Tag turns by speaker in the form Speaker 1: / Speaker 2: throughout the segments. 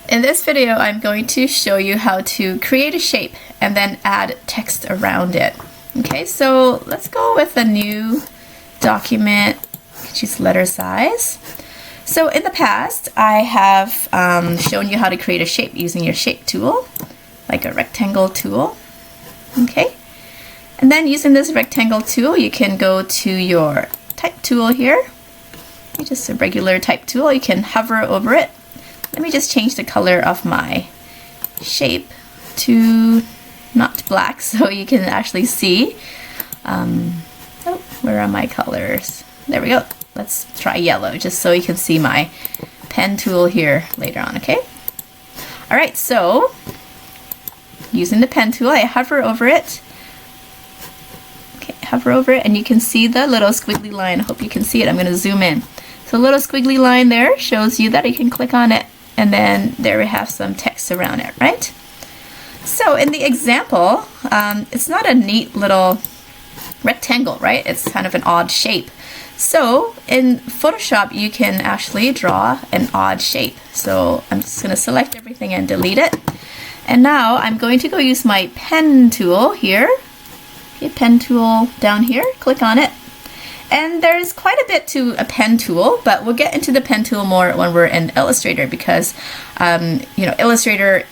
Speaker 1: In this video, I'm going to show you how to create a shape and then add text around it. Okay, so let's go with a new document. Choose letter size. So in the past, I have shown you how to create a shape using your shape tool, like a rectangle tool. Okay, and then using this rectangle tool, you can go to your type tool here. Just a regular type tool. You can hover over it. Let me just change the color of my shape to not black so you can actually see. Oh, where are my colors? There we go. Let's try yellow just so you can see my pen tool here later on, okay? Alright, so using the pen tool, I hover over it. Okay, hover over it and you can see the little squiggly line. I hope you can see it. I'm going to zoom in. So a little squiggly line there shows you that you can click on it. And then there we have some text around it, right? So in the example, it's not a neat little rectangle, right? It's kind of an odd shape. So in Photoshop, you can actually draw an odd shape. So I'm just going to select everything and delete it. And now I'm going to go use my pen tool here. Okay, pen tool down here, click on it. And there's quite a bit to a pen tool, but we'll get into the pen tool more when we're in Illustrator because, you know, Illustrator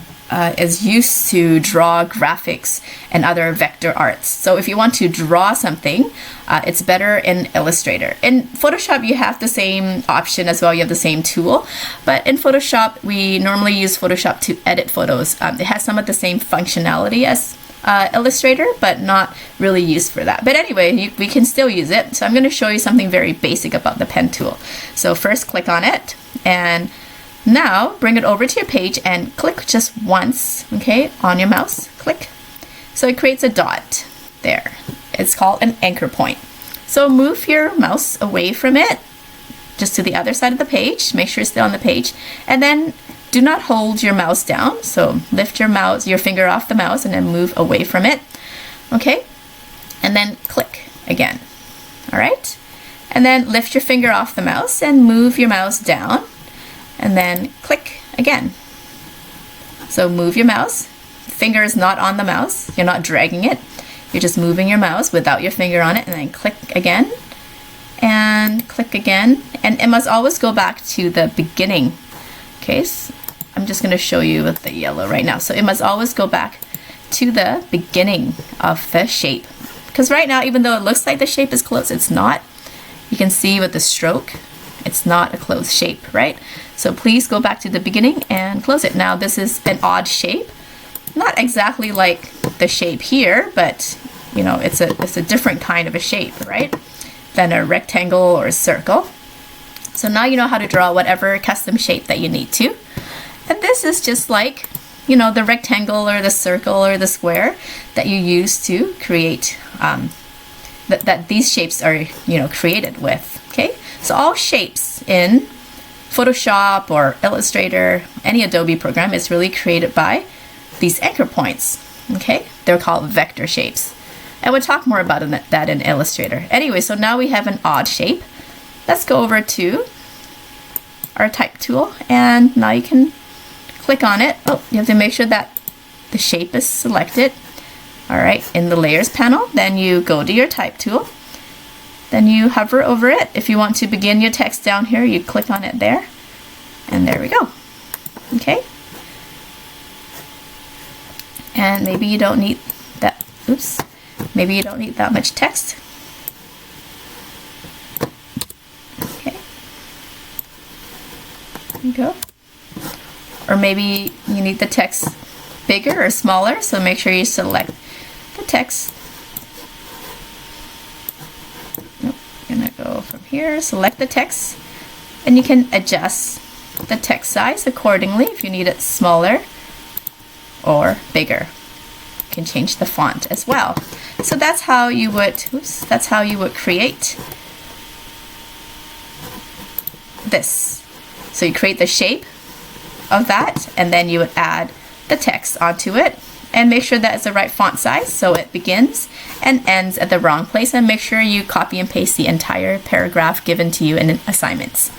Speaker 1: is used to draw graphics and other vector arts. So if you want to draw something, it's better in Illustrator. In Photoshop, you have the same option as well. You have the same tool. But in Photoshop, we normally use Photoshop to edit photos. It has some of the same functionality as Illustrator, but not really used for that. But anyway, we can still use it. So I'm going to show you something very basic about the pen tool. So first click on it and now bring it over to your page and click just once, okay, on your mouse, click. So it creates a dot there. It's called an anchor point. So move your mouse away from it, just to the other side of the page, make sure it's still on the page, and then do not hold your mouse down. So lift your finger off the mouse and then move away from it. Okay? And then click again. All right? And then lift your finger off the mouse and move your mouse down. And then click again. So move your mouse. Finger is not on the mouse. You're not dragging it. You're just moving your mouse without your finger on it. And then click again. And click again. And it must always go back to the beginning. Okay, so I'm just going to show you with the yellow right now. So it must always go back to the beginning of the shape. Because right now, even though it looks like the shape is closed, it's not. You can see with the stroke, it's not a closed shape, right? So please go back to the beginning and close it. Now this is an odd shape. Not exactly like the shape here, but you know, it's a different kind of a shape, right? Than a rectangle or a circle. So now you know how to draw whatever custom shape that you need to. And this is just like, you know, the rectangle or the circle or the square that you use to create, that these shapes are, you know, created with, okay? So all shapes in Photoshop or Illustrator, any Adobe program is really created by these anchor points, okay? They're called vector shapes. And we'll talk more about that in Illustrator. Anyway, so now we have an odd shape. Let's go over to our type tool and now you can click on it. Oh, you have to make sure that the shape is selected. All right, in the layers panel, then you go to your type tool. Then you hover over it. If you want to begin your text down here, you click on it there. And there we go. Okay. And maybe you don't need that, oops. Maybe you don't need that much text. Go. Or maybe you need the text bigger or smaller, so make sure you select the text. Nope. I'm gonna go from here, select the text, and you can adjust the text size accordingly if you need it smaller or bigger. You can change the font as well. So that's how you would, that's how you would create this. So you create the shape of that and then you would add the text onto it and make sure that it's the right font size so it begins and ends at the wrong place, and make sure you copy and paste the entire paragraph given to you in assignments.